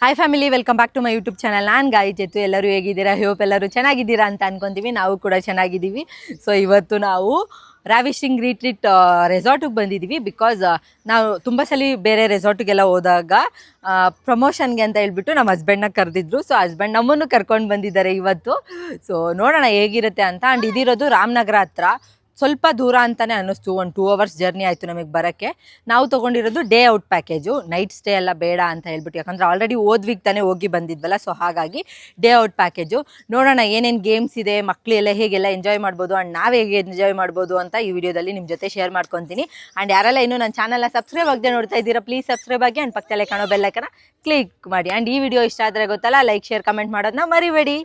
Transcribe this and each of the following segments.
Hi family, welcome back to my YouTube channel. ನಾನು ಗಾಯಿ ಜೆತ್ತು. ಎಲ್ಲರೂ ಹೇಗಿದ್ದೀರಾ? ಹೋಪ್ ಎಲ್ಲರೂ ಚೆನ್ನಾಗಿದ್ದೀರಾ ಅಂತ ಅನ್ಕೊತೀವಿ. ನಾವು ಕೂಡ ಚೆನ್ನಾಗಿದ್ದೀವಿ. ಸೊ ಇವತ್ತು ನಾವು ರಾವಿಶಿಂಗ್ ರಿಟ್ರೀಟ್ ರೆಸಾರ್ಟಿಗೆ ಬಂದಿದ್ದೀವಿ. ಬಿಕಾಸ್ ನಾವು ತುಂಬ ಸಲ ಬೇರೆ ರೆಸಾರ್ಟಿಗೆಲ್ಲ ಹೋದಾಗ ಪ್ರಮೋಷನ್ಗೆ ಅಂತ ಹೇಳ್ಬಿಟ್ಟು ನಮ್ಮ ಹಸ್ಬೆಂಡ್ನ ಕರೆದಿದ್ರು. ಸೊ ಹಸ್ಬೆಂಡ್ ನಮ್ಮನ್ನು ಕರ್ಕೊಂಡು ಬಂದಿದ್ದಾರೆ ಇವತ್ತು. ಸೊ ನೋಡೋಣ ಹೇಗಿರುತ್ತೆ ಅಂತ. ಆ್ಯಂಡ್ ಇದಿರೋದು ರಾಮನಗರ ಹತ್ರ, ಸ್ವಲ್ಪ ದೂರ ಅಂತಲೇ ಅನ್ನಿಸ್ತು. ಒಂದು 2 hours ಜರ್ನಿ ಆಯಿತು ನಮಗೆ ಬರೋಕ್ಕೆ. ನಾವು ತೊಗೊಂಡಿರೋದು day out package, night stay ಎಲ್ಲ ಬೇಡ ಅಂತ ಹೇಳ್ಬಿಟ್ಟು. ಯಾಕಂದರೆ ಆಲ್ರೆಡಿ ವೀಕ್ ತಾನೇ ಹೋಗಿ ಬಂದಿದ್ವಲ್ಲ, ಸೊ ಹಾಗಾಗಿ ಡೇ ಔಟ್ ಪ್ಯಾಕೇಜು. ನೋಡೋಣ ಏನೇನು ಗೇಮ್ಸ್ ಇದೆ, ಮಕ್ಕಳೆಲ್ಲ ಹೇಗೆಲ್ಲ ಎಂಜಾಯ್ ಮಾಡ್ಬೋದು ಆ್ಯಂಡ್ ನಾವು ಹೇಗೆ ಎಂಜಾಯ್ ಮಾಡ್ಬೋದು ಅಂತ ಈ ವಿಡಿಯೋದಲ್ಲಿ ನಿಮ್ಮ ಜೊತೆ ಶೇರ್ ಮಾಡ್ಕೊತೀನಿ. ಆ್ಯಂಡ್ ಯಾರೆಲ್ಲ ಇನ್ನೂ ನನ್ನ ಚಾನಲ್ನ ಸಬ್ಸ್ಕ್ರೈಬ್ ಆಗದೆ ನೋಡ್ತಾ ಇದ್ದೀರಾ, ಪ್ಲೀಸ್ ಸಬ್ಸ್ಕ್ರೈಬ್ ಆಗಿ ಆ್ಯಂಡ್ ಪಕ್ಕದಲ್ಲೇ ಕಾಣೋ ಬೆಲ್ಲೈಕನ್ನ ಕ್ಲಿಕ್ ಮಾಡಿ. ಆ್ಯಂಡ್ ಈ ವಿಡಿಯೋ ಇಷ್ಟ ಆದರೆ ಗೊತ್ತಲ್ಲ, ಲೈಕ್ ಶೇರ್ ಕಮೆಂಟ್ ಮಾಡೋದನ್ನ ಮರಿಬೇಡಿ.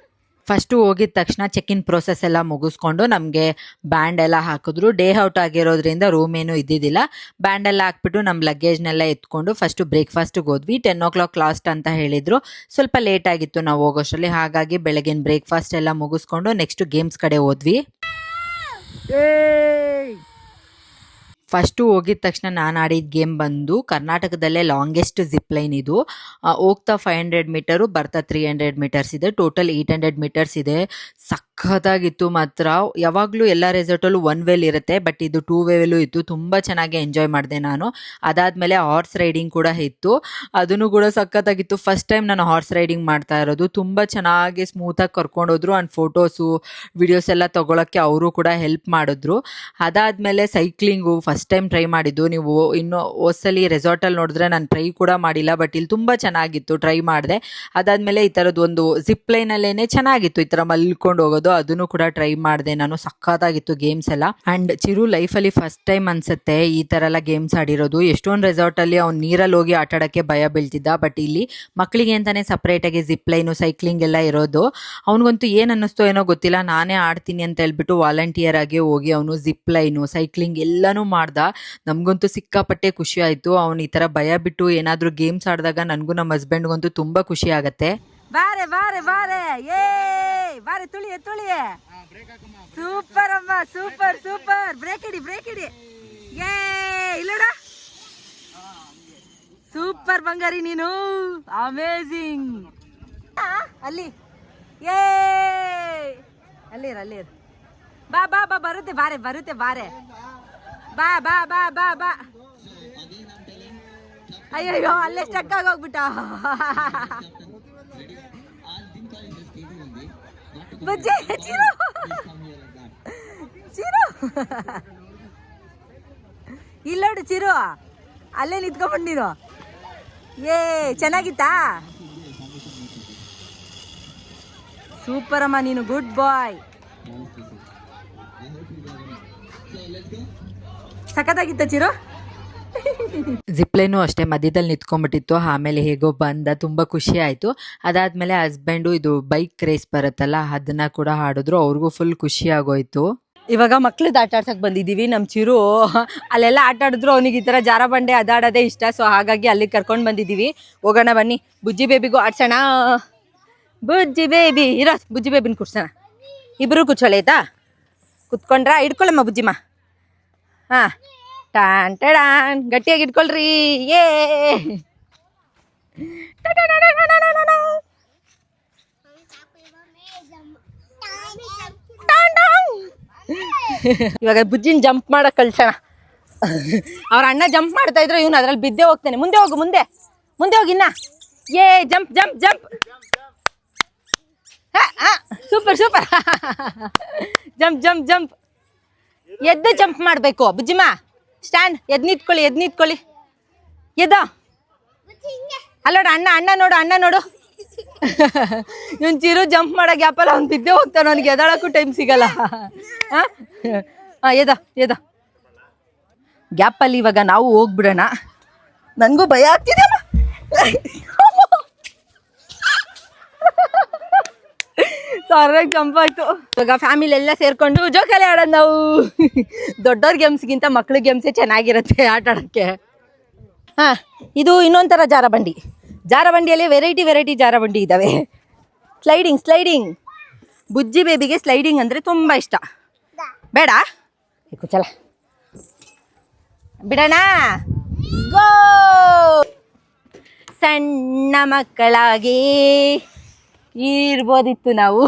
ಫಸ್ಟು ಹೋಗಿದ ತಕ್ಷಣ ಚೆಕ್-ಇನ್ ಪ್ರೋಸೆಸ್ ಎಲ್ಲ ಮುಗಿಸ್ಕೊಂಡು ನಮಗೆ ಬ್ಯಾಂಡ್ ಎಲ್ಲ ಹಾಕಿದ್ರು. ಡೇ ಔಟ್ ಆಗಿರೋದ್ರಿಂದ ರೂಮ್ ಏನೂ ಇದ್ದಿದ್ದಿಲ್ಲ. ಬ್ಯಾಂಡ್ ಎಲ್ಲ ಹಾಕ್ಬಿಟ್ಟು ನಮ್ಮ ಲಗೇಜ್ನೆಲ್ಲ ಎತ್ಕೊಂಡು ಫಸ್ಟು ಬ್ರೇಕ್ಫಾಸ್ಟಿಗೆ ಹೋದ್ವಿ. 10 o'clock ಲಾಸ್ಟ್ ಅಂತ ಹೇಳಿದರು. ಸ್ವಲ್ಪ ಲೇಟ್ ಆಗಿತ್ತು ನಾವು ಹೋಗೋಷ್ಟರಲ್ಲಿ. ಹಾಗಾಗಿ ಬೆಳಗಿನ ಬ್ರೇಕ್ಫಾಸ್ಟ್ ಎಲ್ಲ ಮುಗಿಸ್ಕೊಂಡು ನೆಕ್ಸ್ಟ್ ಗೇಮ್ಸ್ ಕಡೆ ಹೋದ್ವಿ. ಫಸ್ಟು ಹೋಗಿದ ತಕ್ಷಣ ನಾನು ಆಡಿದ ಗೇಮ್ ಬಂದು ಕರ್ನಾಟಕದಲ್ಲೇ ಲಾಂಗೆಸ್ಟ್ ಜಿಪ್ ಲೈನ್ ಇದು. ಹೋಗ್ತಾ 500 ಮೀಟರು, ಬರ್ತಾ 300 ಮೀಟರ್ಸ್ ಇದೆ. ಟೋಟಲ್ 800 ಮೀಟರ್ಸ್ ಇದೆ. ಸಖತ್ತಾಗಿತ್ತು ಮಾತ್ರ. ಯಾವಾಗಲೂ ಎಲ್ಲ ರೆಸಾರ್ಟಲ್ಲೂ 1 ವೇಲ್ ಇರುತ್ತೆ, ಬಟ್ ಇದು 2 ವೇಲು ಇತ್ತು. ತುಂಬ ಚೆನ್ನಾಗಿ ಎಂಜಾಯ್ ಮಾಡಿದೆ ನಾನು. ಅದಾದಮೇಲೆ ಹಾರ್ಸ್ ರೈಡಿಂಗ್ ಕೂಡ ಇತ್ತು, ಅದನ್ನು ಕೂಡ ಸಖತ್ತಾಗಿತ್ತು. ಫಸ್ಟ್ ಟೈಮ್ ನಾನು ಹಾರ್ಸ್ ರೈಡಿಂಗ್ ಮಾಡ್ತಾ ಇರೋದು. ತುಂಬ ಚೆನ್ನಾಗಿ ಸ್ಮೂತಾಗಿ ಕರ್ಕೊಂಡೋದ್ರು. ಆ್ಯಂಡ್ ಫೋಟೋಸು ವಿಡಿಯೋಸ್ ಎಲ್ಲ ತೊಗೊಳಕ್ಕೆ ಅವರು ಕೂಡ ಹೆಲ್ಪ್ ಮಾಡಿದ್ರು. ಅದಾದಮೇಲೆ ಸೈಕ್ಲಿಂಗು ಫಸ್ಟ್ ಟೈಮ್ ಟ್ರೈ ಮಾಡಿದ್ದು. ನೀವು ಇನ್ನು ಹೋದ್ಸಲಿ ರೆಸಾರ್ಟಲ್ಲಿ ನೋಡಿದ್ರೆ ನಾನು ಟ್ರೈ ಕೂಡ ಮಾಡಿಲ್ಲ, ಬಟ್ ಇಲ್ಲಿ ತುಂಬ ಚೆನ್ನಾಗಿತ್ತು, ಟ್ರೈ ಮಾಡಿದೆ. ಅದಾದಮೇಲೆ ಈ ಥರದ್ದು ಒಂದು ಜಿಪ್ ಲೈನಲ್ಲೇ ಚೆನ್ನಾಗಿತ್ತು, ಈ ಥರ ಮಲ್ಕೊಂಡು ಹೋಗೋದು, ಅದನ್ನು ಕೂಡ ಟ್ರೈ ಮಾಡಿದೆ ನಾನು. ಸಖತ್ತಾಗಿತ್ತು ಗೇಮ್ಸ್ ಎಲ್ಲ. ಆ್ಯಂಡ್ ಚಿರು ಲೈಫಲ್ಲಿ ಫಸ್ಟ್ ಟೈಮ್ ಅನಿಸುತ್ತೆ ಈ ಥರ ಎಲ್ಲ ಗೇಮ್ಸ್ ಆಡಿರೋದು. ಎಷ್ಟೊಂದು ರೆಸಾರ್ಟಲ್ಲಿ ಅವ್ನು ನೀರಲ್ಲಿ ಹೋಗಿ ಆಟಾಡೋಕ್ಕೆ ಭಯ ಬೀಳ್ತಿದ್ದ, ಬಟ್ ಇಲ್ಲಿ ಮಕ್ಕಳಿಗೆ ಅಂತಲೇ ಸಪ್ರೇಟಾಗಿ ಜಿಪ್ ಲೈನು ಸೈಕ್ಲಿಂಗ್ ಎಲ್ಲ ಇರೋದು. ಅವನಿಗಂತೂ ಏನು ಅನ್ನಿಸ್ತೋ ಏನೋ ಗೊತ್ತಿಲ್ಲ, ನಾನೇ ಆಡ್ತೀನಿ ಅಂತ ಹೇಳ್ಬಿಟ್ಟು ವಾಲಂಟಿಯರ್ ಆಗಿ ಹೋಗಿ ಅವನು ಜಿಪ್ ಲೈನು ಸೈಕ್ಲಿಂಗ್ ಎಲ್ಲನೂ ಮಾಡ್ದ. ನಮಗಂತೂ ಸಿಕ್ಕಾಪಟ್ಟೆ ಖುಷಿ ಆಯಿತು. ಅವನು ಈ ಥರ ಭಯ ಬಿಟ್ಟು ಏನಾದರೂ ಗೇಮ್ಸ್ ಆಡಿದಾಗ ನನಗೂ ನಮ್ಮ ಹಸ್ಬೆಂಡ್ಗಂತೂ ತುಂಬ ಖುಷಿ ಆಗುತ್ತೆ. ಬಾರೆ ಬಾರೆ ಬಾರೆ, ಏ ಬಾರೆ, ತುಳಿಯೇ ತುಳಿಯೇ, ಸೂಪರ್ ಅಮ್ಮ, ಸೂಪರ್ ಸೂಪರ್. ಬ್ರೇಕ್ ಇಡಿ, ಏ ಇಲ್ಲೋಡ, ಸೂಪರ್ ಬಂಗಾರಿ ನೀನು, ಅಮೇಜಿಂಗ್. ಅಲ್ಲಿ ಏ ಅಲ್ಲಿರ ಬಾ ಬಾ ಬಾ, ಬರುತ್ತೆ ಬಾರೆ, ಬಾ ಬಾ ಬಾ ಬಾ ಬಾ. ಅಯ್ಯಯ್ಯೋ, ಅಲ್ಲೇ ಸ್ಟಕ್ ಆಗೋಗ್ಬಿಟ್ಟ. ಬಜ್ಜೆ ಚಿರು ಇಲ್ಲೋಡು ಚಿರು, ಅಲ್ಲೇ ನಿಂತ್ಕೊಂಡ್ಬಿಟ್ಟು ನೀನು. ಏ ಚೆನ್ನಾಗಿತ್ತಾ? ಸೂಪರ್ ಅಮ್ಮ ನೀನು, ಗುಡ್ ಬಾಯ್. ಸಖತ್ತಾಗಿತ್ತ ಚಿರು? ಜಿಪ್ಲೈನು ಅಷ್ಟೇ ಮಧ್ಯದಲ್ಲಿ ನಿಂತ್ಕೊಂಡ್ಬಿಟ್ಟಿತ್ತು. ಆಮೇಲೆ ಹೇಗೋ ಬಂದ, ತುಂಬ ಖುಷಿ ಆಯಿತು. ಅದಾದಮೇಲೆ ಹಸ್ಬೆಂಡು ಇದು ಬೈಕ್ ರೇಸ್ ಬರುತ್ತಲ್ಲ, ಅದನ್ನು ಕೂಡ ಆಡಿದ್ರು. ಅವ್ರಿಗೂ ಫುಲ್ ಖುಷಿ ಆಗೋಯ್ತು. ಇವಾಗ ಮಕ್ಳದ್ದು ಆಟ ಆಡ್ಸಕ್ಕೆ ಬಂದಿದ್ದೀವಿ. ನಮ್ಮ ಚಿರು ಅಲ್ಲೆಲ್ಲ ಆಟ ಆಡಿದ್ರು, ಅವನಿಗೆ ಈ ಥರ ಜಾರ ಬಂಡೆ ಅದಾಡೋದೇ ಇಷ್ಟ. ಸೊ ಹಾಗಾಗಿ ಅಲ್ಲಿಗೆ ಕರ್ಕೊಂಡು ಬಂದಿದ್ದೀವಿ. ಹೋಗೋಣ ಬನ್ನಿ, ಬುಜ್ಜಿ ಬೇಬಿಗೂ ಆಡ್ಸೋಣ. ಬುಜ್ಜಿ ಬೇಬಿ ಇರೋ, ಬುಜ್ಜಿ ಬೇಬಿನ ಕೂರ್ಸೋಣ. ಇಬ್ಬರು ಕೂರ್ಚೋಳೆ ಆಯ್ತಾ? ಕುತ್ಕೊಂಡ್ರಾ? ಇಟ್ಕೊಳ್ಳಮ್ಮ ಬುಜ್ಜಿಮ್ಮ. ಹಾಂ, ಟಾನ್ ಟಡಾನ್, ಗಟ್ಟಿಯಾಗಿ ಇಟ್ಕೊಳ್ರಿ. ಏ ಇವಾಗ ಬುಜ್ಜಿನ ಜಂಪ್ ಮಾಡಕ್ಕೆ ಕಳ್ಸೋಣ. ಅವ್ರ ಅಣ್ಣ ಜಂಪ್ ಮಾಡ್ತಾ ಇದ್ರು, ಇವನು ಅದ್ರಲ್ಲಿ ಬಿದ್ದೆ ಹೋಗ್ತಾನೆ. ಮುಂದೆ ಹೋಗು, ಮುಂದೆ ಹೋಗಿ ಇನ್ನ. ಏ jump jump jump. Super super. Jump jump jump. ಎದ್ದು ಜಂಪ್ ಮಾಡಬೇಕು ಬುಜ್ಜಿಮ್ಮ. ಸ್ಟ್ಯಾಂಡ್, ಎದ್ದು ನಿಂತ್ಕೊಳ್ಳಿ. ಎದ್ದ ಅಲ್ಲೋಡ, ಅಣ್ಣ ನೋಡು. ಇವನು ಚಿರು ಜಂಪ್ ಮಾಡೋ ಗ್ಯಾಪಲ್ಲ ಅವ್ನು ಬಿದ್ದೆ ಹೋಗ್ತಾನೆ, ಅವ್ನಿಗೆ ಎದಾಳಕ್ಕೂ ಟೈಮ್ ಸಿಗಲ್ಲ. ಹಾಂ ಎದ ಗ್ಯಾಪಲ್ಲಿ ಇವಾಗ ನಾವು ಹೋಗ್ಬಿಡೋಣ. ನನಗೂ ಭಯ ಆಗ್ತಿದೆ. ಸರಿಯಾಗಿ ಜಂಪ್ ಆಯ್ತು. ಇವಾಗ ಫ್ಯಾಮಿಲಿ ಎಲ್ಲ ಸೇರ್ಕೊಂಡು ಜೋಕಾಲಿ ಆಡೋದು ನಾವು. ದೊಡ್ಡವ್ರ ಗೇಮ್ಸ್ಗಿಂತ ಮಕ್ಳ ಗೇಮ್ಸೇ ಚೆನ್ನಾಗಿರುತ್ತೆ ಆಟ ಆಡೋಕ್ಕೆ. ಹಾಂ, ಇದು ಇನ್ನೊಂಥರ ಜಾರಬಂಡಿಯಲ್ಲಿ ವೆರೈಟಿ ಜಾರಬಂಡಿ ಇದ್ದಾವೆ. ಸ್ಲೈಡಿಂಗ್. ಬುಜ್ಜಿ ಬೇಬಿಗೆ ಸ್ಲೈಡಿಂಗ್ ಅಂದರೆ ತುಂಬ ಇಷ್ಟ. ಬೇಡ ಕುಚಲ ಬಿಡೋಣ. ಗೋ ಸಣ್ಣ ಮಕ್ಕಳಾಗಿ ಇರ್ಬೋದಿತ್ತು ನಾವು.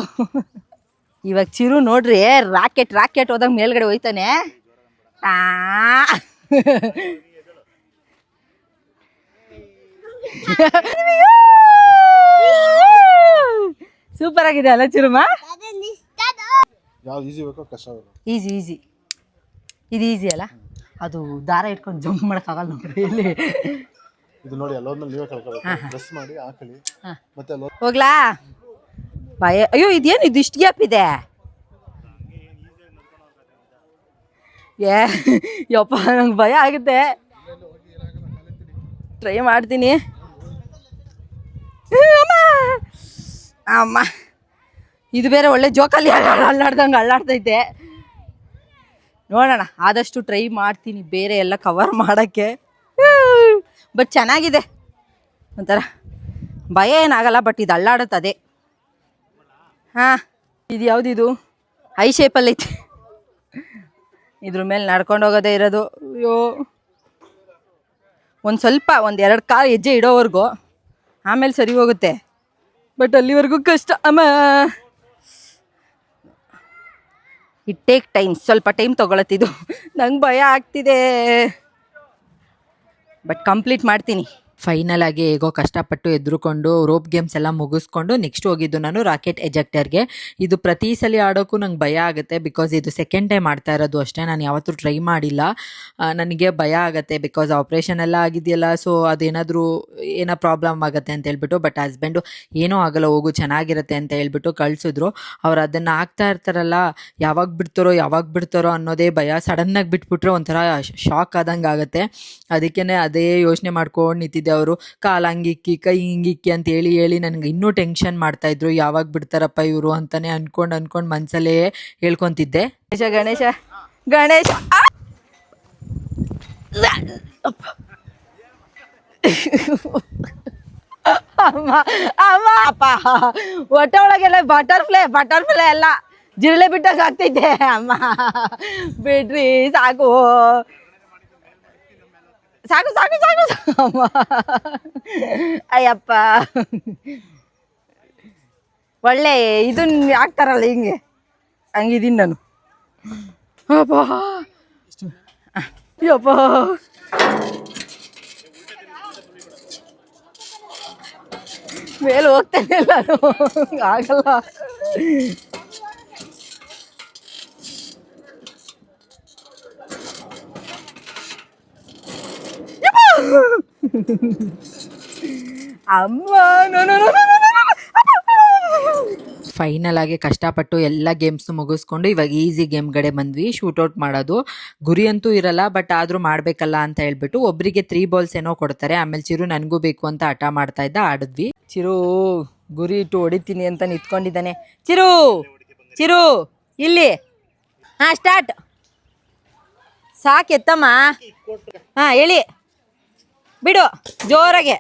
ಇವಾಗ ಚಿರು ನೋಡ್ರಿ ರಾಕೆಟ್ ಹೋದಾಗ ಮೇಲ್ಗಡೆ ಹೋಯ್ತಾನೆ. ಸೂಪರ್ ಆಗಿದೆ ಅಲ್ಲ ಚಿರುಮ? ಈಸಿ ಇದು ಈಸಿ ಅಲ್ಲ. ಅದು ದಾರ ಇಟ್ಕೊಂಡು ಜಂಪ್ ಮಾಡಕ್ಕಾಗಲ್ಲ ನೋಡ್ರಿ ಇಲ್ಲಿ. ಹೋಗ್ಲಾ ಭಯ. ಅಯ್ಯೋ ಇದೇನು ಇದು ಇಷ್ಟು ಗ್ಯಾಪ್ ಇದೆ? ಯಪ್ಪ ನಂಗೆ ಭಯ ಆಗುತ್ತೆ. ಟ್ರೈ ಮಾಡ್ತೀನಿ. ಅಮ್ಮ ಇದು ಬೇರೆ ಒಳ್ಳೆ ಜೋಕಲ್ಲಿ ಅಲ್ಲಾಡ್ತೈತೆ. ನೋಡೋಣ, ಆದಷ್ಟು ಟ್ರೈ ಮಾಡ್ತೀನಿ ಬೇರೆ ಎಲ್ಲ ಕವರ್ ಮಾಡೋಕ್ಕೆ. ಬಟ್ ಚೆನ್ನಾಗಿದೆ, ಒಂಥರ ಭಯ ಏನಾಗಲ್ಲ. ಬಟ್ ಇದು ಅಲ್ಲಾಡುತ್ತೆ. ಹಾಂ, ಇದು ಯಾವುದಿದು? ಐ ಶೇಪಲ್ಲಿ ಐತಿ. ಇದ್ರ ಮೇಲೆ ನಡ್ಕೊಂಡು ಹೋಗೋದೇ ಇರೋದು. ಅಯ್ಯೋ, ಒಂದು 2 ಕಾಲು ಹೆಜ್ಜೆ ಇಡೋವರೆಗೂ, ಆಮೇಲೆ ಸರಿ ಹೋಗುತ್ತೆ. ಬಟ್ ಅಲ್ಲಿವರೆಗೂ ಕಷ್ಟ ಅಮ್ಮ. ಇಟ್ ಟೇಕ್ ಟೈಮ್, ಸ್ವಲ್ಪ ಟೈಮ್ ತೊಗೊಳತ್ತಿದ್ದು. ನಂಗೆ ಭಯ ಆಗ್ತಿದೆ, ಬಟ್ ಕಂಪ್ಲೀಟ್ ಮಾಡ್ತೀನಿ. ಫೈನಲ್ ಆಗಿ ಹೇಗೋ ಕಷ್ಟಪಟ್ಟು ಎದ್ರುಕೊಂಡು ರೋಪ್ ಗೇಮ್ಸ್ ಎಲ್ಲ ಮುಗಿಸ್ಕೊಂಡು ನೆಕ್ಸ್ಟ್ ಹೋಗಿದ್ದು ನಾನು ರಾಕೆಟ್ ಎಜೆಕ್ಟರ್ಗೆ. ಇದು ಪ್ರತಿ ಸಲ ಆಡೋಕ್ಕೂ ನಂಗೆ ಭಯ ಆಗುತ್ತೆ, ಬಿಕಾಸ್ ಇದು ಸೆಕೆಂಡ್ ಟೈಮ್ ಆಡ್ತಾ ಇರೋದು ಅಷ್ಟೇ. ನಾನು ಯಾವತ್ತೂ ಟ್ರೈ ಮಾಡಿಲ್ಲ. ನನಗೆ ಭಯ ಆಗುತ್ತೆ, ಬಿಕಾಸ್ ಆಪ್ರೇಷನ್ ಎಲ್ಲ ಆಗಿದೆಯಲ್ಲ. ಸೊ ಅದೇನಾದರೂ ಏನೋ ಪ್ರಾಬ್ಲಮ್ ಆಗುತ್ತೆ ಅಂತ ಹೇಳ್ಬಿಟ್ಟು. ಬಟ್ ಹಸ್ಬೆಂಡು ಏನೂ ಆಗಲ್ಲ, ಹೋಗು ಚೆನ್ನಾಗಿರುತ್ತೆ ಅಂತ ಹೇಳ್ಬಿಟ್ಟು ಕಳಿಸಿದ್ರು. ಅವ್ರು ಅದನ್ನು ಹಾಕ್ತಾ ಇರ್ತಾರಲ್ಲ, ಯಾವಾಗ ಬಿಡ್ತಾರೋ ಅನ್ನೋದೇ ಭಯ. ಸಡನ್ನಾಗಿ ಬಿಟ್ಬಿಟ್ರೆ ಒಂಥರ ಶಾಕ್ ಆದಂಗೆ ಆಗುತ್ತೆ. ಅದಕ್ಕೇ ಅದೇ ಯೋಚನೆ ಮಾಡ್ಕೊಂಡು ನಿಂತಿದ್ದೆ. ಅವರು ಕಾಲು ಹಂಗಿಕ್ಕಿ ಕೈ ಹಿಂಗಿಕ್ಕಿ ಅಂತ ಹೇಳಿ ನನಗೆ ಇನ್ನೂ ಟೆನ್ಷನ್ ಮಾಡ್ತಾಯಿದ್ರು. ಯಾವಾಗ ಬಿಡ್ತಾರಪ್ಪ ಇವರು ಅಂತಾನೆ ಅನ್ಕೊಂಡು ಮನಸಲ್ಲೇ ಹೇಳ್ಕೊತಿದ್ದೆ. ಗಣೇಶ ಅಮ್ಮ ಅಪ್ಪ, ಹೊಟ್ಟೆ ಒಳಗೆಲ್ಲ ಬಟರ್ಫ್ಲೈ ಎಲ್ಲ ಜಿರಳೆ ಬಿಟ್ಟಾಗ ಆಗ್ತೈತೆ. ಅಮ್ಮ ಬಿಡ್ರಿ, ಸಾಕು ಅಮ್ಮ. ಅಯ್ಯಪ್ಪ, ಒಳ್ಳೆ ಇದನ್ನ ಹಾಕ್ತಾರಲ್ಲ ಹಂಗಿದ್ದೀನಿ ನಾನು. ಅಪ್ಪ ಯಪ್ಪ, ಮೇಲೆ ಹೋಗ್ತೇನೆ ನಾನು, ಆಗಲ್ಲ. ಅಮ್ಮ ಫೈನಲ್ ಆಗಿ ಕಷ್ಟಪಟ್ಟು ಎಲ್ಲ ಗೇಮ್ಸ್ ಮುಗಿಸ್ಕೊಂಡು ಇವಾಗ ಈಸಿ ಗೇಮ್ ಕಡೆ ಬಂದ್ವಿ. ಶೂಟೌಟ್ ಮಾಡೋದು ಗುರಿ ಅಂತೂ ಇರಲ್ಲ, ಬಟ್ ಆದರೂ ಮಾಡಬೇಕಲ್ಲ ಅಂತ ಹೇಳ್ಬಿಟ್ಟು ಒಬ್ಬರಿಗೆ 3 ಬಾಲ್ಸ್ ಏನೋ ಕೊಡ್ತಾರೆ. ಆಮೇಲೆ ಚಿರು ನನಗೂ ಬೇಕು ಅಂತ ಹಠ ಮಾಡ್ತಾ ಇದ್ದ. ಆಡಿದ್ವಿ. ಚಿರು ಗುರಿ ಇಟ್ಟು ಹೊಡಿತೀನಿ ಅಂತ ನಿಂತ್ಕೊಂಡಿದ್ದಾನೆ. ಚಿರು ಇಲ್ಲಿ. ಹಾಂ, ಸ್ಟಾರ್ಟ್. ಸಾಕೆತ್ತಮ್ಮ. ಹಾಂ, ಹೇಳಿ, ಬಿಡು ಜೋರಾಗೆ.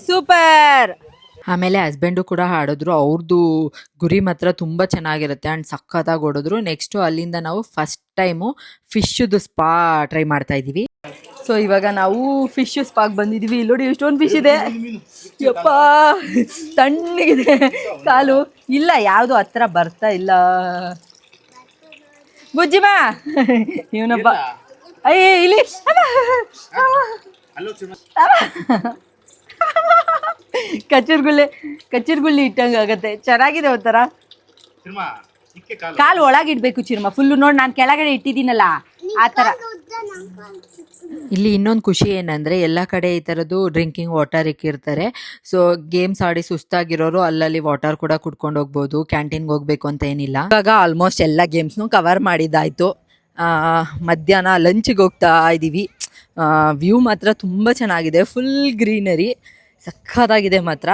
ಸೂಪರ್. ಆಮೇಲೆ ಹಸ್ಬೆಂಡು ಕೂಡ ಹಾಡಿದ್ರು. ಅವ್ರದ್ದು ಗುರಿ ಮಾತ್ರ ತುಂಬ ಚೆನ್ನಾಗಿರುತ್ತೆ ಆ್ಯಂಡ್ ಸಖತ್ತಾಗಿ ಹೊಡಿದ್ರು. ನೆಕ್ಸ್ಟು ಅಲ್ಲಿಂದ ನಾವು ಫಸ್ಟ್ ಟೈಮು ಫಿಶ್ದು ಸ್ಪಾ ಟ್ರೈ ಮಾಡ್ತಾ ಇದ್ದೀವಿ. ಸೊ ಇವಾಗ ನಾವು ಫಿಶ್ ಸ್ಪಾಗೆ ಬಂದಿದ್ದೀವಿ. ಇಲ್ಲಿ ನೋಡಿ ಎಷ್ಟೊಂದು ಫಿಶ್ ಇದೆ. ಯಪ್ಪ, ತಣ್ಣಗಿದೆ ಕಾಲು. ಇಲ್ಲ, ಯಾವುದು ಹತ್ರ ಬರ್ತಾ ಇಲ್ಲ. ಬುಜ್ಜಿಮಾ ಇವನಪ್ಪ. ಅಯ್ಯ ಇಲ್ಲಿ ಕಚ್ಚರ್ಗುಳ್ಳಿ ಇಟ್ಟಂಗೆ ಆಗತ್ತೆ. ಚೆನ್ನಾಗಿದೆ ಒಂಥರ. ಕಾಲು ಒಳಗಿಡ್ಬೇಕು ಚಿರ್ಮ ಫುಲ್ಲು. ನೋಡಿ, ನಾನು ಕೆಳಗಡೆ ಇಟ್ಟಿದ್ದೀನಲ್ಲ ಆ ಥರ. ಇಲ್ಲಿ ಇನ್ನೊಂದು ಖುಷಿ ಏನಂದರೆ ಎಲ್ಲ ಕಡೆ ಈ ಥರದ್ದು ಡ್ರಿಂಕಿಂಗ್ ವಾಟರ್ ಇಕ್ಕಿರ್ತಾರೆ. ಸೊ ಗೇಮ್ಸ್ ಆಡಿ ಸುಸ್ತಾಗಿರೋರು ಅಲ್ಲಲ್ಲಿ ವಾಟರ್ ಕೂಡ ಕುಡ್ಕೊಂಡು ಹೋಗ್ಬೋದು. ಕ್ಯಾಂಟೀನ್ಗೆ ಹೋಗ್ಬೇಕು ಅಂತ ಏನಿಲ್ಲ. ಇವಾಗ ಆಲ್ಮೋಸ್ಟ್ ಎಲ್ಲ ಗೇಮ್ಸ್ನು ಕವರ್ ಮಾಡಿದ್ದಾಯಿತು. ಮಧ್ಯಾಹ್ನ ಲಂಚಿಗೆ ಹೋಗ್ತಾ ಇದ್ದೀವಿ. ವ್ಯೂ ಮಾತ್ರ ತುಂಬ ಚೆನ್ನಾಗಿದೆ. ಫುಲ್ ಗ್ರೀನರಿ, ಸಖತ್ತಾಗಿದೆ ಮಾತ್ರ.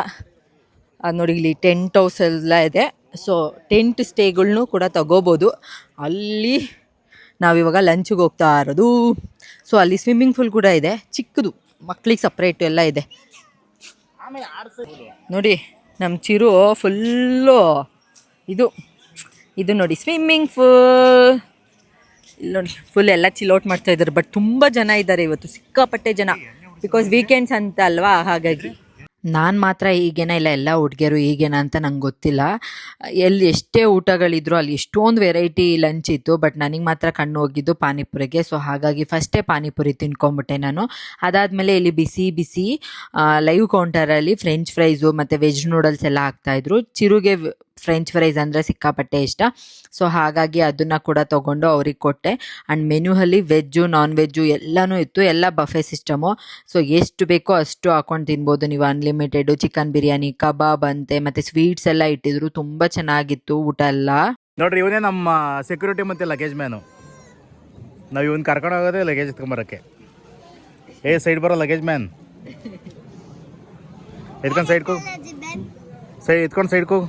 ಅದು ನೋಡಿ, ಇಲ್ಲಿ ಟೆಂಟ್ ಹೌಸ್ ಎಲ್ಲ ಇದೆ. ಸೊ ಟೆಂಟ್ ಸ್ಟೇಗಳ್ನೂ ಕೂಡ ತಗೋಬೋದು. ಅಲ್ಲಿ ನಾವಿವಾಗ ಲಂಚಿಗೆ ಹೋಗ್ತಾ ಇರೋದು. ಸೊ ಅಲ್ಲಿ ಸ್ವಿಮ್ಮಿಂಗ್ ಪೂಲ್ ಕೂಡ ಇದೆ, ಚಿಕ್ಕದು, ಮಕ್ಳಿಗೆ ಸಪ್ರೇಟು ಎಲ್ಲ ಇದೆ. ನೋಡಿ ನಮ್ಮ ಚಿರು ಫುಲ್ಲು ಇದು ನೋಡಿ ಸ್ವಿಮ್ಮಿಂಗ್ ಪೂಲ್. ಇಲ್ಲಿ ನೋಡಿ ಫುಲ್ ಎಲ್ಲ ಚಿಲ್ಔಟ್ ಮಾಡ್ತಾ ಇದ್ದಾರೆ. ಬಟ್ ತುಂಬ ಜನ ಇದ್ದಾರೆ ಇವತ್ತು, ಸಿಕ್ಕಾಪಟ್ಟೆ ಜನ. ಬಿಕಾಸ್ ವೀಕೆಂಡ್ಸ್ ಅಂತ ಅಲ್ವಾ, ಹಾಗಾಗಿ. ನಾನು ಮಾತ್ರ ಹೀಗೇನ ಇಲ್ಲ ಎಲ್ಲ ಹುಡುಗಿಯರು ಹೀಗೇನ ಅಂತ ನಂಗೆ ಗೊತ್ತಿಲ್ಲ. ಎಲ್ಲಿ ಎಷ್ಟೇ ಊಟಗಳಿದ್ರು ಅಲ್ಲಿ ಎಷ್ಟೊಂದು ವೆರೈಟಿ ಲಂಚ್ ಇತ್ತು. ಬಟ್ ನನಗೆ ಮಾತ್ರ ಕಣ್ಣು ಹೋಗಿದ್ದು ಪಾನಿಪುರಿಗೆ. ಸೊ ಹಾಗಾಗಿ ಫಸ್ಟೇ ಪಾನಿಪುರಿ ತಿನ್ಕೊಂಬಿಟ್ಟೆ ನಾನು. ಅದಾದಮೇಲೆ ಇಲ್ಲಿ ಬಿಸಿ ಬಿಸಿ ಲೈವ್ ಕೌಂಟರಲ್ಲಿ ಫ್ರೆಂಚ್ ಫ್ರೈಸು ಮತ್ತು ವೆಜ್ ನೂಡಲ್ಸ್ ಎಲ್ಲ ಹಾಕ್ತಾಯಿದ್ರು. ಚಿರುಗೆ ಫ್ರೆಂಚ್ ಫ್ರೈಸ್ ಅಂದರೆ ಸಿಕ್ಕಾಪಟ್ಟೆ ಇಷ್ಟ. ಸೊ ಹಾಗಾಗಿ ಅದನ್ನು ಕೂಡ ತೊಗೊಂಡು ಅವ್ರಿಗೆ ಕೊಟ್ಟೆ. ಆ್ಯಂಡ್ ಮೆನ್ಯೂಯಲ್ಲಿ ವೆಜ್ಜು ನಾನ್ ವೆಜ್ಜು ಎಲ್ಲನೂ ಇತ್ತು. ಎಲ್ಲ ಬಫೆ ಸಿಸ್ಟಮು. ಸೊ ಎಷ್ಟು ಬೇಕೋ ಅಷ್ಟು ಹಾಕೊಂಡು ತಿನ್ಬೋದು ನೀವು. ಅನ್ಲಿಮಿಟೆಡು ಚಿಕನ್ ಬಿರಿಯಾನಿ, ಕಬಾಬ್ ಅಂತೆ, ಮತ್ತು ಸ್ವೀಟ್ಸ್ ಎಲ್ಲ ಇಟ್ಟಿದ್ರು. ತುಂಬ ಚೆನ್ನಾಗಿತ್ತು ಊಟ ಎಲ್ಲ. ನೋಡ್ರಿ, ಇವನೇ ನಮ್ಮ ಸೆಕ್ಯೂರಿಟಿ ಮತ್ತು ಲಗೇಜ್ ಮ್ಯಾನು. ನಾವು ಇವನ್ ಕರ್ಕೊಂಡು ಹೋಗೋದೇ ಲಗೇಜ್ ಎತ್ಕೊಂಬರೋಕ್ಕೆ. ಸೈಡ್ ಬರೋ ಲಗೇಜ್ ಮ್ಯಾನ್, ಎತ್ಕೊಂಡು ಸೈಡ್ಕೋ.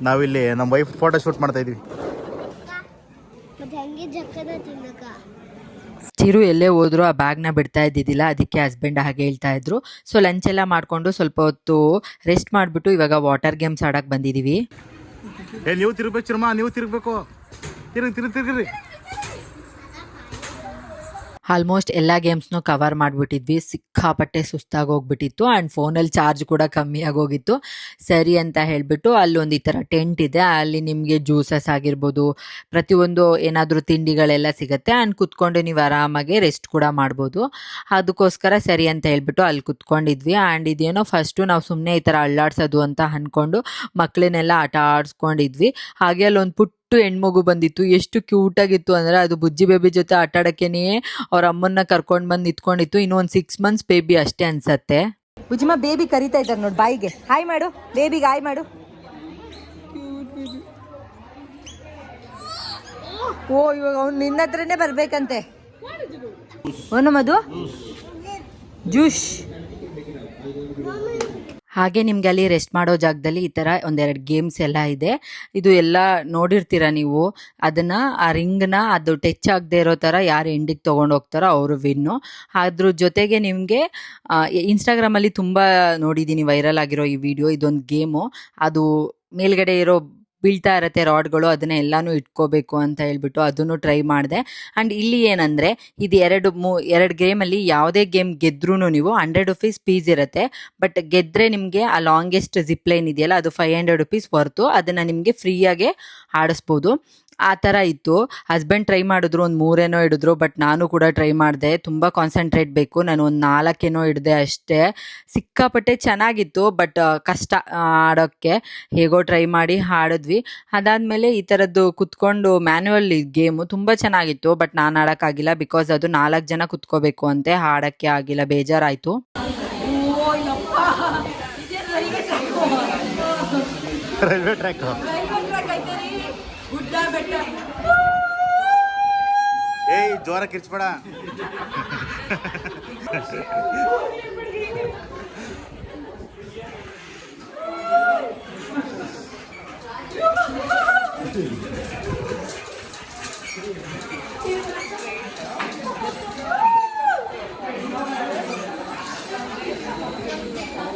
ನಾವಿಲ್ಲಿ ನಮ್ಮ ವೈಫ್ ಫೋಟೋ ಶೂಟ್ ಮಾಡ್ತಾ ಇದೀವಿ. ಚಿರು ಎಲ್ಲೇ ಹೋದ್ರು ಆ ಬ್ಯಾಗ್ನ ಬಿಡ್ತಾ ಇದ್ದಿದ್ದಿಲ್ಲ. ಅದಕ್ಕೆ ಹಸ್ಬೆಂಡ್ ಹಾಗೆ ಹೇಳ್ತಾ ಇದ್ರು. ಸೊ ಲಂಚ್ ಎಲ್ಲ ಮಾಡಿಕೊಂಡು ಸ್ವಲ್ಪ ಹೊತ್ತು ರೆಸ್ಟ್ ಮಾಡಿಬಿಟ್ಟು ಇವಾಗ ವಾಟರ್ ಗೇಮ್ಸ್ ಆಡಕ್ಕೆ ಬಂದಿದ್ದೀವಿ. ನೀವು ತಿರ್ಬೇಕು ಚಿರ್ಮಾ, ನೀವು ತಿರ್ಗಬೇಕು. ತಿರ್ಗ್ರಿ. ಆಲ್ಮೋಸ್ಟ್ ಎಲ್ಲ ಗೇಮ್ಸ್ನು ಕವರ್ ಮಾಡಿಬಿಟ್ಟಿದ್ವಿ. ಸಿಕ್ಕಾಪಟ್ಟೆ ಸುಸ್ತಾಗಿ ಹೋಗ್ಬಿಟ್ಟಿತ್ತು. ಆ್ಯಂಡ್ ಫೋನಲ್ಲಿ ಚಾರ್ಜ್ ಕೂಡ ಕಮ್ಮಿ ಆಗೋಗಿತ್ತು. ಸರಿ ಅಂತ ಹೇಳಿಬಿಟ್ಟು ಅಲ್ಲೊಂದು ಈ ಥರ ಟೆಂಟ್ ಇದೆ. ಅಲ್ಲಿ ನಿಮಗೆ ಜ್ಯೂಸಸ್ ಆಗಿರ್ಬೋದು, ಪ್ರತಿಯೊಂದು ಏನಾದರೂ ತಿಂಡಿಗಳೆಲ್ಲ ಸಿಗುತ್ತೆ. ಆ್ಯಂಡ್ ಕುತ್ಕೊಂಡು ನೀವು ಆರಾಮಾಗಿ ರೆಸ್ಟ್ ಕೂಡ ಮಾಡ್ಬೋದು. ಅದಕ್ಕೋಸ್ಕರ ಸರಿ ಅಂತ ಹೇಳ್ಬಿಟ್ಟು ಅಲ್ಲಿ ಕುತ್ಕೊಂಡಿದ್ವಿ. ಆ್ಯಂಡ್ ಇದೇನೋ ಫಸ್ಟು ನಾವು ಸುಮ್ಮನೆ ಈ ಥರ ಅಳ್ಳಾಡ್ಸೋದು ಅಂತ ಅಂದ್ಕೊಂಡು ಮಕ್ಕಳನ್ನೆಲ್ಲ ಆಟ ಆಡಿಸ್ಕೊಂಡಿದ್ವಿ. ಹಾಗೆ ಅಲ್ಲೊಂದು ಪುಟ್ಟ ಹೆಣ್ಮಗು ಬಂದಿತ್ತು. ಎಷ್ಟು ಕ್ಯೂಟಾಗಿತ್ತು ಅಂದರೆ ಅದು ಬುಜ್ಜಿ ಬೇಬಿ ಜೊತೆ ಆಟ ಆಡೋಕ್ಕೇನೆ ಅವ್ರ ಅಮ್ಮನ್ನ ಕರ್ಕೊಂಡು ಬಂದು ನಿಂತ್ಕೊಂಡಿತ್ತು. ಇನ್ನೂ ಒಂದು 6 months ಬೇಬಿ ಅಷ್ಟೇ ಅನ್ಸತ್ತೆ. ಬುಜ್ಜಿಮ್ಮ ಬೇಬಿ ಕರಿತಾ ಇದ್ದಾರೆ ನೋಡಿ, ಬಾಯಿಗೆ ಹಾಯ್ ಮಾಡು, ಬೇಬಿಗೆ ಹಾಯ್ ಮಾಡು. ಓ ಇವಾಗ ಅವ್ನು ನಿನ್ನ ಹತ್ರನೇ ಬರ್ಬೇಕಂತೆ. ನಮ್ಮದು ಜ್ಯೂಸ್. ಹಾಗೆ ನಿಮ್ಗೆ ಅಲ್ಲಿ ರೆಸ್ಟ್ ಮಾಡೋ ಜಾಗದಲ್ಲಿ ಈ ಥರ ಒಂದೆರಡು ಗೇಮ್ಸ್ ಎಲ್ಲ ಇದೆ. ಇದು ಎಲ್ಲ ನೋಡಿರ್ತೀರ ನೀವು. ಅದನ್ನು ಆ ರಿಂಗ್ನ ಅದು ಟಚ್ ಆಗದೆ ಇರೋ ಥರ ಯಾರು ಎಂಡಿಗೆ ತೊಗೊಂಡು ಹೋಗ್ತಾರೋ ಅವರು ವಿನ್ನು. ಅದ್ರ ಜೊತೆಗೆ ನಿಮಗೆ ಇನ್ಸ್ಟಾಗ್ರಾಮಲ್ಲಿ ತುಂಬ ನೋಡಿದ್ದೀನಿ ವೈರಲ್ ಆಗಿರೋ ಈ ವಿಡಿಯೋ. ಇದೊಂದು ಗೇಮು. ಅದು ಮೇಲ್ಗಡೆ ಇರೋ ಬೀಳ್ತಾ ಇರತ್ತೆ ರಾಡ್ಗಳು, ಅದನ್ನ ಎಲ್ಲನೂ ಇಟ್ಕೋಬೇಕು ಅಂತ ಹೇಳ್ಬಿಟ್ಟು ಅದನ್ನು ಟ್ರೈ ಮಾಡಿದೆ. ಆ್ಯಂಡ್ ಇಲ್ಲಿ ಏನಂದರೆ ಇದು ಎರಡು ಗೇಮಲ್ಲಿ ಯಾವುದೇ ಗೇಮ್ ಗೆದ್ರೂ ನೀವು 100 rupees ಫೀಸ್ ಇರುತ್ತೆ. ಬಟ್ ಗೆದ್ದರೆ ನಿಮಗೆ ಆ ಲಾಂಗೆಸ್ಟ್ ಜಿಪ್ ಲೈನ್ ಇದೆಯಲ್ಲ ಅದು 500 rupees ಹೊರತು ಅದನ್ನು ನಿಮಗೆ ಫ್ರೀಯಾಗೆ ಆಡಿಸ್ಬೋದು. ಆ ಥರ ಇತ್ತು. ಹಸ್ಬೆಂಡ್ ಟ್ರೈ ಮಾಡಿದ್ರು, ಒಂದು 3 ಹಿಡಿದ್ರು. ಬಟ್ ನಾನು ಕೂಡ ಟ್ರೈ ಮಾಡಿದೆ. ತುಂಬ ಕಾನ್ಸಂಟ್ರೇಟ್ ಬೇಕು. ನಾನು ಒಂದು 4 ಹಿಡಿದೆ ಅಷ್ಟೇ. ಸಿಕ್ಕಾಪಟ್ಟೆ ಚೆನ್ನಾಗಿತ್ತು. ಬಟ್ ಕಷ್ಟ ಆಡೋಕ್ಕೆ. ಹೇಗೋ ಟ್ರೈ ಮಾಡಿ ಆಡಿದ್ವಿ. ಅದಾದಮೇಲೆ ಈ ಥರದ್ದು ಕುತ್ಕೊಂಡು ಮ್ಯಾನ್ಯುವಲ್ ಗೇಮು ತುಂಬ ಚೆನ್ನಾಗಿತ್ತು. ಬಟ್ ನಾನು ಆಡೋಕ್ಕಾಗಿಲ್ಲ. ಬಿಕಾಸ್ ಅದು 4 ಜನ ಕುತ್ಕೋಬೇಕು ಅಂತೆ. ಆಡೋಕ್ಕೆ ಆಗಿಲ್ಲ, ಬೇಜಾರಾಯಿತು. ರೈಲ್ವೆ ಟ್ರ್ಯಾಕ್ ಜೋರ ಕಿರ್ಚ್ಬೇಡ.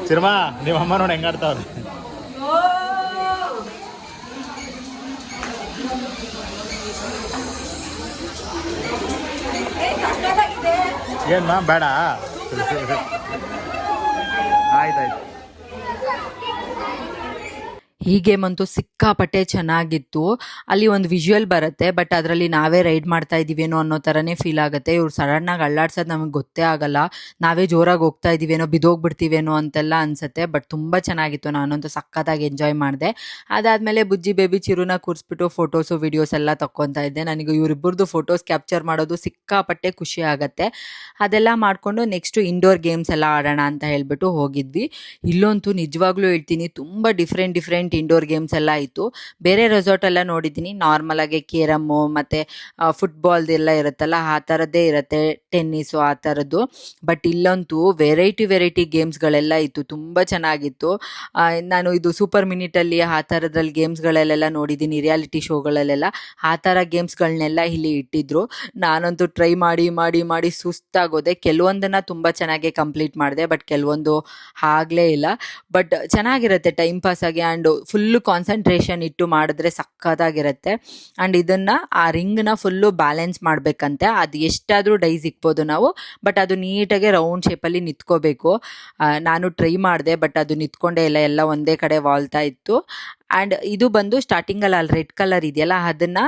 ಚಿರ್ಮಾ ನಿಮ್ಮ ಅಮ್ಮ ನೋಡಿ ಹೆಂಗಾಡ್ತಾವ್ರೆ. ಏನು ಮಾ ಬೇಡ. ಆಯ್ತಾಯ್ತು. ಈ ಗೇಮ್ ಅಂತೂ ಸಿಕ್ಕಾಪಟ್ಟೆ ಚೆನ್ನಾಗಿತ್ತು. ಅಲ್ಲಿ ಒಂದು ವಿಜುವಲ್ ಬರುತ್ತೆ. ಬಟ್ ಅದರಲ್ಲಿ ನಾವೇ ರೈಡ್ ಮಾಡ್ತಾ ಇದ್ದೀವೇನೋ ಅನ್ನೋ ಥರನೇ ಫೀಲ್ ಆಗುತ್ತೆ. ಇವ್ರು ಸಡನ್ನಾಗಿ ಅಳ್ಳಾಡ್ಸೋದು ನಮಗೆ ಗೊತ್ತೇ ಆಗಲ್ಲ. ನಾವೇ ಜೋರಾಗಿ ಹೋಗ್ತಾ ಇದ್ದೀವೇನೋ, ಬಿದ್ದೋಗ್ಬಿಡ್ತೀವೇನೋ ಅಂತೆಲ್ಲ ಅನಿಸುತ್ತೆ. ಬಟ್ ತುಂಬ ಚೆನ್ನಾಗಿತ್ತು. ನಾನಂತೂ ಸಖತ್ತಾಗಿ ಎಂಜಾಯ್ ಮಾಡಿದೆ. ಅದಾದಮೇಲೆ ಬುಜ್ಜಿ ಬೇಬಿ ಚಿರುನ ಕೂರಿಸ್ಬಿಟ್ಟು ಫೋಟೋಸು ವಿಡಿಯೋಸ್ ಎಲ್ಲ ತಗೊತಾ ಇದ್ದೆ. ನನಗೆ ಇವರಿಬ್ಬರದು ಫೋಟೋಸ್ ಕ್ಯಾಪ್ಚರ್ ಮಾಡೋದು ಸಿಕ್ಕಾಪಟ್ಟೆ ಖುಷಿ ಆಗುತ್ತೆ. ಅದೆಲ್ಲ ಮಾಡಿಕೊಂಡು ನೆಕ್ಸ್ಟು ಇಂಡೋರ್ ಗೇಮ್ಸ್ ಎಲ್ಲ ಆಡೋಣ ಅಂತ ಹೇಳ್ಬಿಟ್ಟು ಹೋಗಿದ್ವಿ. ಇಲ್ಲಂತೂ ನಿಜವಾಗ್ಲೂ ಹೇಳ್ತೀನಿ, ತುಂಬ ಡಿಫ್ರೆಂಟ್ ಇಂಡೋರ್ ಗೇಮ್ಸ್ ಎಲ್ಲ ಇತ್ತು. ಬೇರೆ ರೆಸಾರ್ಟ್ ಎಲ್ಲ ನೋಡಿದ್ದೀನಿ, ನಾರ್ಮಲ್ ಆಗಿ ಕೇರಮ್ಮು ಮತ್ತು ಫುಟ್ಬಾಲ್ದೆಲ್ಲ ಇರುತ್ತಲ್ಲ ಆ ಥರದ್ದೇ ಇರುತ್ತೆ, ಟೆನ್ನಿಸು ಆ ಥರದ್ದು. ಬಟ್ ಇಲ್ಲಂತೂ ವೆರೈಟಿ ಗೇಮ್ಸ್ಗಳೆಲ್ಲ ಇತ್ತು. ತುಂಬ ಚೆನ್ನಾಗಿತ್ತು. ನಾನು ಇದು ಸೂಪರ್ ಮಿನಿಟಲ್ಲಿ ಆ ಥರದ್ರಲ್ಲಿ ಗೇಮ್ಸ್ಗಳಲ್ಲೆಲ್ಲ ನೋಡಿದ್ದೀನಿ, ರಿಯಾಲಿಟಿ ಶೋಗಳಲ್ಲೆಲ್ಲ ಆ ಥರ ಗೇಮ್ಸ್ಗಳನ್ನೆಲ್ಲ ಇಲ್ಲಿ ಇಟ್ಟಿದ್ರು. ನಾನಂತೂ ಟ್ರೈ ಮಾಡಿ ಸುಸ್ತಾಗೋದೆ. ಕೆಲವೊಂದನ್ನು ತುಂಬ ಚೆನ್ನಾಗಿ ಕಂಪ್ಲೀಟ್ ಮಾಡಿದೆ. ಬಟ್ ಕೆಲವೊಂದು ಆಗಲೇ ಇಲ್ಲ. ಬಟ್ ಚೆನ್ನಾಗಿರುತ್ತೆ ಟೈಮ್ ಪಾಸ್ ಆಗಿ. ಆ್ಯಂಡ್ ಫುಲ್ಲು ಕಾನ್ಸಂಟ್ರೇಷನ್ ಇಟ್ಟು ಮಾಡಿದ್ರೆ ಸಖತ್ತಾಗಿರುತ್ತೆ. ಆ್ಯಂಡ್ ಇದನ್ನು ಆ ರಿಂಗ್ನ ಫುಲ್ಲು ಬ್ಯಾಲೆನ್ಸ್ ಮಾಡಬೇಕಂತೆ. ಅದು ಎಷ್ಟಾದರೂ ಡೈ ಸಿಕ್ಬೋದು ನಾವು, ಬಟ್ ಅದು ನೀಟಾಗಿ ರೌಂಡ್ ಶೇಪಲ್ಲಿ ನಿಂತ್ಕೋಬೇಕು. ನಾನು ಟ್ರೈ ಮಾಡಿದೆ, ಬಟ್ ಅದು ನಿಂತ್ಕೊಂಡೇ ಇಲ್ಲ, ಎಲ್ಲ ಒಂದೇ ಕಡೆ ವಾಲ್ತಾ ಇತ್ತು. ಆ್ಯಂಡ್ ಇದು ಬಂದು ಸ್ಟಾರ್ಟಿಂಗಲ್ಲಿ ಅಲ್ಲಿ ರೆಡ್ ಕಲರ್ ಇದೆಯಲ್ಲ, ಅದನ್ನು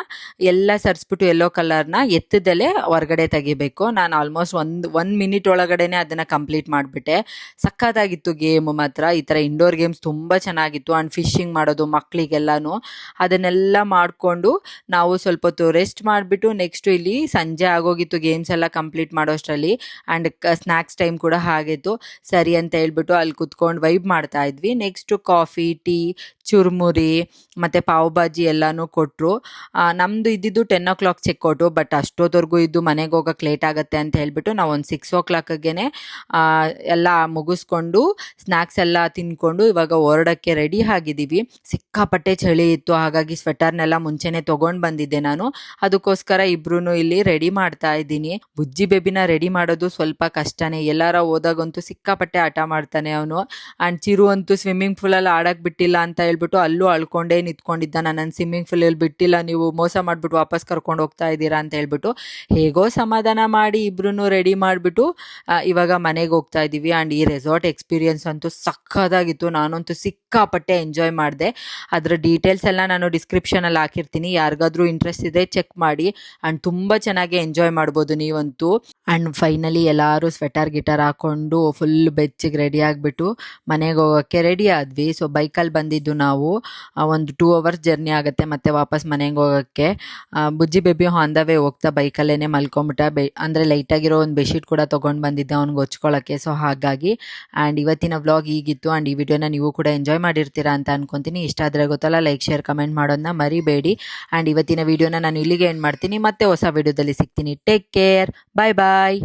ಎಲ್ಲ ಸರಿಸ್ಬಿಟ್ಟು ಯೆಲ್ಲೋ ಕಲರ್ನ ಎತ್ತದಲ್ಲೇ ಹೊರಗಡೆ ತೆಗಿಬೇಕು. ನಾನು ಆಲ್ಮೋಸ್ಟ್ ಒಂದು ಮಿನಿಟ್ ಒಳಗಡೆನೆ ಅದನ್ನು ಕಂಪ್ಲೀಟ್ ಮಾಡಿಬಿಟ್ಟೆ. ಸಖತ್ತಾಗಿತ್ತು ಗೇಮು ಮಾತ್ರ. ಈ ಥರ ಇಂಡೋರ್ ಗೇಮ್ಸ್ ತುಂಬ ಚೆನ್ನಾಗಿತ್ತು. ಆ್ಯಂಡ್ ಫಿಶಿಂಗ್ ಮಾಡೋದು ಮಕ್ಕಳಿಗೆಲ್ಲನೂ ಅದನ್ನೆಲ್ಲ ಮಾಡಿಕೊಂಡು ನಾವು ಸ್ವಲ್ಪ ಹೊತ್ತು ರೆಸ್ಟ್ ಮಾಡಿಬಿಟ್ಟು ನೆಕ್ಸ್ಟು ಇಲ್ಲಿ ಸಂಜೆ ಆಗೋಗಿತ್ತು ಗೇಮ್ಸ್ ಎಲ್ಲ ಕಂಪ್ಲೀಟ್ ಮಾಡೋಷ್ಟರಲ್ಲಿ. ಆ್ಯಂಡ್ ಸ್ನ್ಯಾಕ್ಸ್ ಟೈಮ್ ಕೂಡ ಆಗಿತ್ತು. ಸರಿ ಅಂತ ಹೇಳ್ಬಿಟ್ಟು ಅಲ್ಲಿ ಕುತ್ಕೊಂಡು ವೈಬ್ ಮಾಡ್ತಾ ಇದ್ವಿ. ನೆಕ್ಸ್ಟು ಕಾಫಿ, ಟೀ, ಚುರುಮುರಿ ಮತ್ತು ಪಾವ್ ಭಾಜಿ ಎಲ್ಲನೂ ಕೊಟ್ಟರು. ನಮ್ಮದು ಇದ್ದಿದ್ದು 10 o'clock ಚೆಕ್ಔಟು, ಬಟ್ ಅಷ್ಟೊತ್ತವರೆಗೂ ಇದ್ದು ಮನೆಗೆ ಹೋಗೋಕ್ಕೆ ಲೇಟ್ ಆಗುತ್ತೆ ಅಂತ ಹೇಳ್ಬಿಟ್ಟು ನಾವು ಒಂದು 6 o'clockಗೆ ಎಲ್ಲ ಮುಗಿಸ್ಕೊಂಡು ಸ್ನ್ಯಾಕ್ಸ್ ಎಲ್ಲ ತಿಂದ್ಕೊಂಡು ಇವಾಗ ಹೊರಡೋಕ್ಕೆ ರೆಡಿ ಆಗಿದ್ದೀವಿ. ಸಿಕ್ಕಾಪಟ್ಟೆ ಚಳಿ ಇತ್ತು, ಹಾಗಾಗಿ ಸ್ವೆಟರ್ನೆಲ್ಲ ಮುಂಚೆನೇ ತೊಗೊಂಡು ಬಂದಿದ್ದೆ ನಾನು. ಅದಕ್ಕೋಸ್ಕರ ಇಬ್ರು ಇಲ್ಲಿ ರೆಡಿ ಮಾಡ್ತಾ ಇದ್ದೀನಿ. ಬುಜ್ಜಿ ಬೇಬಿನ ರೆಡಿ ಮಾಡೋದು ಸ್ವಲ್ಪ ಕಷ್ಟನೇ. ಎಲ್ಲಾರ ಹೋದಾಗಂತೂ ಸಿಕ್ಕಾಪಟ್ಟೆ ಆಟ ಮಾಡ್ತಾನೆ ಅವನು. ಆ್ಯಂಡ್ ಚಿರು ಅಂತೂ ಸ್ವಿಮ್ಮಿಂಗ್ ಪೂಲಲ್ಲಿ ಆಡೋಕ್ಕೆ ಬಿಟ್ಟಿಲ್ಲ ಅಂತ ಹೇಳ್ಬಿಟ್ಟು ಅಲ್ಲೂ ಅಳ್ಕೊಂಡೇ ನಿಂತ್ಕೊಂಡಿದ್ದ. ನನ್ನ ಸ್ವಿಮ್ಮಿಂಗ್ ಪೂಲಲ್ಲಿ ಬಿಟ್ಟಿಲ್ಲ, ನೀವು ಮೋಸ ಮಾಡಿಬಿಟ್ಟು ವಾಪಸ್ ಕರ್ಕೊಂಡು ಹೋಗ್ತಾ ಇದ್ದೀರಾ ಅಂತ ಹೇಳ್ಬಿಟ್ಟು ಹೇಗೋ ಸಮಾಧಾನ ಮಾಡಿ ಇಬ್ರು ರೆಡಿ ಮಾಡಿಬಿಟ್ಟು ಇವಾಗ ಮನೆಗೆ ಹೋಗ್ತಾ ಇದ್ದೀವಿ. ಆ್ಯಂಡ್ ಈ ರೆಸಾರ್ಟ್ ಎಕ್ಸ್ಪೀರಿಯನ್ಸ್ ಅಂತೂ ಸಖತ್ತಾಗಿತ್ತು. ನಾನಂತೂ ಸಿಕ್ಕಾಪಟ್ಟೆ ಎಂಜಾಯ್ ಮಾಡಿದೆ. ಅದರ ಡೀಟೇಲ್ಸ್ ಎಲ್ಲ ನಾನು ಡಿಸ್ಕ್ರಿಪ್ಷನಲ್ಲಿ ಹಾಕಿರ್ತೀನಿ, ಯಾರಿಗಾದ್ರೂ ಇಂಟ್ರೆಸ್ಟ್ ಇದೆ ಚೆಕ್ ಮಾಡಿ. ಆ್ಯಂಡ್ ತುಂಬ ಚೆನ್ನಾಗಿ ಎಂಜಾಯ್ ಮಾಡ್ಬೋದು ನೀವಂತೂ. ಆ್ಯಂಡ್ ಫೈನಲಿ ಎಲ್ಲರೂ ಸ್ವೆಟರ್ ಗಿಟರ್ ಹಾಕ್ಕೊಂಡು ಫುಲ್ ಬೆಚ್ಚಿಗೆ ರೆಡಿ ಆಗಿಬಿಟ್ಟು ಮನೆಗೆ ಹೋಗೋಕ್ಕೆ ರೆಡಿ ಆದ್ವಿ. ಸೊ ಬೈಕಲ್ಲಿ ಬಂದಿದ್ದು ನಾವು. ಒಂದು 2 hours ಜರ್ನಿ ಆಗುತ್ತೆ ಮತ್ತು ವಾಪಸ್ ಮನೆಗೆ ಹೋಗೋಕ್ಕೆ. ಬುಜ್ಜಿ ಬೇಬಿ ಆನ್ ದ ವೇ ಹೋಗ್ತಾ ಬೈಕಲ್ಲೇ ಮಲ್ಕೊಂಬಿಟ್ಟ. ಅಂದರೆ ಲೈಟಾಗಿರೋ ಒಂದು ಬೆಡ್ಶೀಟ್ ಕೂಡ ತೊಗೊಂಡು ಬಂದಿದ್ದೆ ಅವ್ನಿಗೆ ಹೊಚ್ಕೊಳ್ಳೋಕ್ಕೆ. ಸೊ ಹಾಗಾಗಿ ಆ್ಯಂಡ್ ಇವತ್ತಿನ ವ್ಲಾಗ್ ಹೀಗಿತ್ತು. ಆ್ಯಂಡ್ ಈ ವಿಡಿಯೋನ ನೀವು ಕೂಡ ಎಂಜಾಯ್ ಮಾಡಿರ್ತೀರಾ ಅಂತ ಅನ್ಕೊತೀನಿ. ಇಷ್ಟ ಆದರೆ ಗೊತ್ತಲ್ಲ, ಲೈಕ್ ಶೇರ್ ಕಮೆಂಟ್ ಮಾಡೋದನ್ನ ಮರಿಬೇಡಿ. ಆ್ಯಂಡ್ ಇವತ್ತಿನ ವಿಡಿಯೋನ ನಾನು ಇಲ್ಲಿಗೆ ಎಂಡ್ ಮಾಡ್ತೀನಿ. ಮತ್ತೆ ಹೊಸ ವಿಡಿಯೋದಲ್ಲಿ ಸಿಗ್ತೀನಿ. ಟೇಕ್ ಕೇರ್, ಬಾಯ್ ಬಾಯ್.